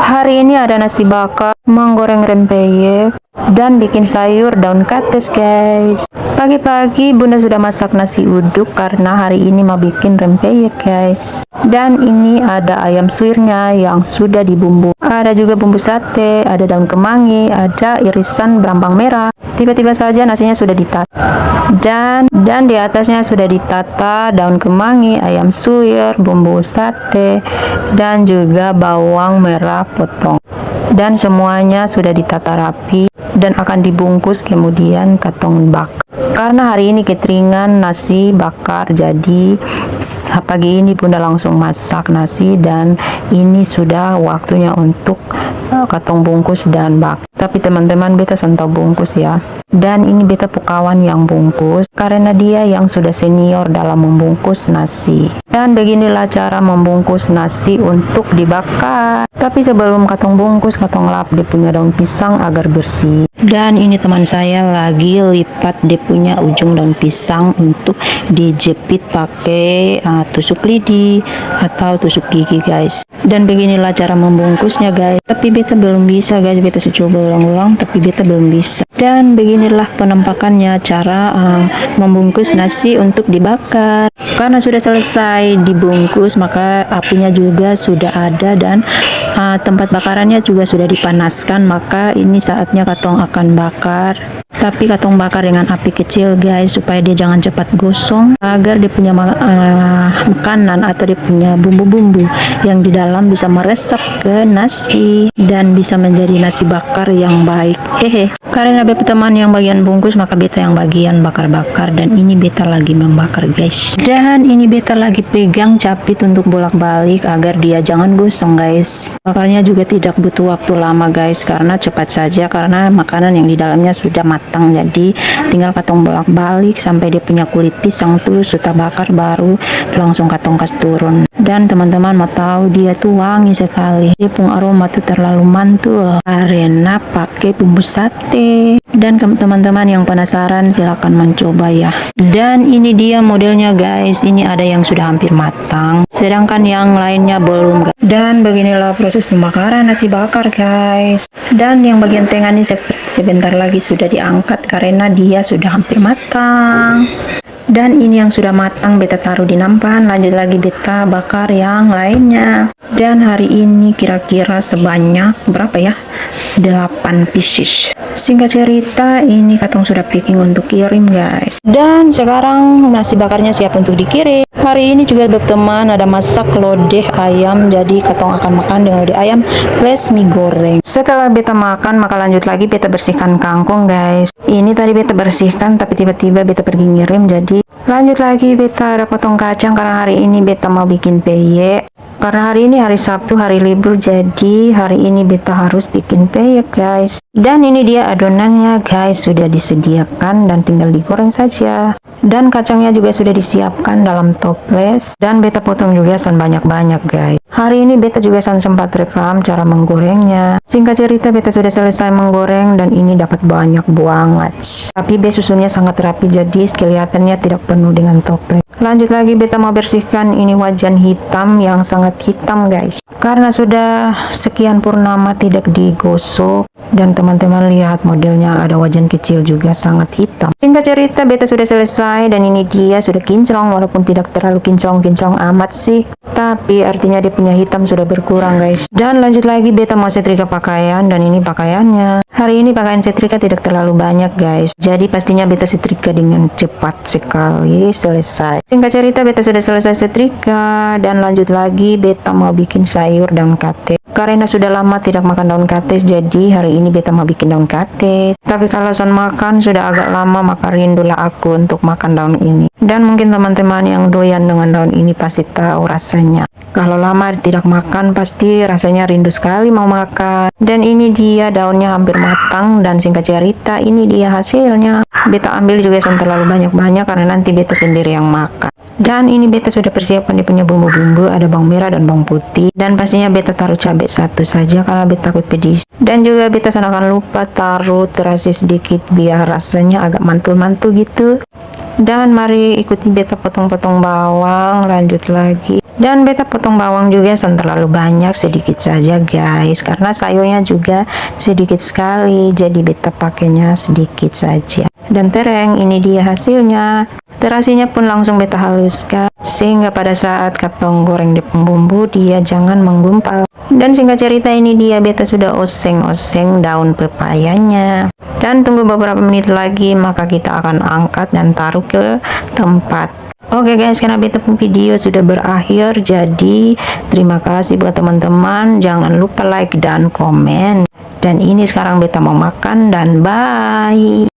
Hari ini ada nasi bakar, menggoreng rempeyek, dan bikin sayur daun kates guys. Pagi-pagi bunda sudah masak nasi uduk karena hari ini mau bikin rempeyek guys. Dan ini ada ayam suirnya yang sudah dibumbu. Ada juga bumbu sate, ada daun kemangi, ada irisan bawang merah. Tiba-tiba saja nasinya sudah ditata. Dan di atasnya sudah ditata daun kemangi, ayam suir, bumbu sate, dan juga bawang merah potong. Dan semuanya sudah ditata rapi dan akan dibungkus kemudian katong bakar. Karena hari ini cateringan nasi bakar, jadi pagi ini bunda langsung masak nasi dan ini sudah waktunya untuk katong bungkus dan bakar. Tapi teman-teman beta santau bungkus ya. Dan ini beta pukawan yang bungkus karena dia yang sudah senior dalam membungkus nasi. Dan beginilah cara membungkus nasi untuk dibakar. Tapi sebelum katong bungkus, katong lap dia punya daun pisang agar bersih. Dan ini teman saya lagi lipat dia punya ujung daun pisang untuk dijepit pakai tusuk lidi atau tusuk gigi guys. Dan beginilah cara membungkusnya guys. Tapi beta belum bisa guys, beta coba ulang-ulang tapi beta belum bisa. Dan beginilah penampakannya cara membungkus nasi untuk dibakar. Karena sudah selesai dibungkus maka apinya juga sudah ada dan tempat bakarannya juga sudah dipanaskan, maka ini saatnya katong akan bakar. Tapi katong bakar dengan api kecil guys supaya dia jangan cepat gosong, agar dia punya makanan atau dia punya bumbu-bumbu yang di dalam bisa meresap ke nasi dan bisa menjadi nasi bakar yang baik. Karena beta teman yang bagian bungkus maka beta yang bagian bakar-bakar, dan ini beta lagi membakar guys. Dan ini beta lagi pegang capit untuk bolak-balik agar dia jangan gosong guys. Bakarnya juga tidak butuh waktu lama guys karena cepat saja, karena makanan yang di dalamnya sudah matang, jadi tinggal katong bolak-balik sampai dia punya kulit pisang tuh sudah bakar baru langsung katong kas turun. Dan teman-teman mau tahu dia tuh wangi sekali, dia pun aroma tuh terlalu mantul karena pakai bumbu sate. Dan teman-teman yang penasaran silahkan mencoba ya. Dan ini dia modelnya guys, ini ada yang sudah hampir matang sedangkan yang lainnya belum. Dan beginilah proses pembakaran nasi bakar guys. Dan yang bagian tengah ini sebentar lagi sudah diangkat karena dia sudah hampir matang. Dan ini yang sudah matang beta taruh di nampan, lanjut lagi beta bakar yang lainnya. Dan hari ini kira-kira sebanyak berapa ya, 8 pieces. Singkat cerita ini katong sudah packing untuk kirim guys. Dan sekarang nasi bakarnya siap untuk dikirim. Hari ini juga teman ada masak lodeh ayam, jadi katong akan makan dengan lodeh ayam plus mie goreng. Setelah beta makan maka lanjut lagi beta bersihkan kangkung guys. Ini tadi beta bersihkan tapi tiba-tiba beta pergi ngirim, jadi lanjut lagi beta ada potong kacang karena hari ini beta mau bikin peyek. Karena hari ini hari Sabtu, hari libur, jadi hari ini beta harus bikin peyek guys. Dan ini dia adonannya guys, sudah disediakan dan tinggal digoreng saja. Dan kacangnya juga sudah disiapkan dalam toples dan beta potong juga son banyak-banyak guys. Hari ini beta juga sempat rekam cara menggorengnya. Singkat cerita beta sudah selesai menggoreng dan ini dapat banyak banget. Tapi susunnya sangat rapi jadi kelihatannya tidak penuh dengan toples. Lanjut lagi beta mau bersihkan ini wajan hitam yang sangat hitam guys. Karena sudah sekian purnama tidak digosok, dan teman-teman lihat modelnya ada wajan kecil juga sangat hitam. Singkat cerita beta sudah selesai dan ini dia sudah kinclong, walaupun tidak terlalu kinclong-kinclong amat sih, tapi artinya dia punya hitam sudah berkurang guys. Dan lanjut lagi beta mau setrika pakaian dan ini pakaiannya. Hari ini pakaian setrika tidak terlalu banyak guys, jadi pastinya beta setrika dengan cepat sekali selesai. Singkat cerita beta sudah selesai setrika dan lanjut lagi beta mau bikin sayur daun kates. Karena sudah lama tidak makan daun kates, jadi hari ini beta mau bikin daun kates. Tapi kalau son makan sudah agak lama maka rindulah aku untuk makan daun ini. Dan mungkin teman-teman yang doyan dengan daun ini pasti tahu rasanya. Kalau lama tidak makan pasti rasanya rindu sekali mau makan. Dan ini dia daunnya hampir matang dan singkat cerita ini dia hasilnya. Beta ambil juga yang terlalu banyak-banyak karena nanti beta sendiri yang makan. Dan ini beta sudah persiapkan dia punya bumbu-bumbu, ada bawang merah dan bawang putih. Dan pastinya beta taruh cabai satu saja karena beta takut pedis. Dan juga beta akan lupa taruh terasi sedikit biar rasanya agak mantul-mantul gitu. Dan mari ikuti beta potong-potong bawang, lanjut lagi. Dan beta potong bawang juga jangan terlalu banyak, sedikit saja guys, karena sayurnya juga sedikit sekali, jadi beta pakainya sedikit saja. Dan tereng, ini dia hasilnya. Terasinya pun langsung beta haluskan, sehingga pada saat katong goreng di bumbu dia jangan menggumpal. Dan singkat cerita, ini dia beta sudah oseng-oseng daun pepayanya. Dan tunggu beberapa menit lagi, maka kita akan angkat dan taruh ke tempat. Oke guys, karena beta video sudah berakhir, jadi terima kasih buat teman-teman. Jangan lupa like dan komen. Dan ini sekarang beta mau makan, dan bye.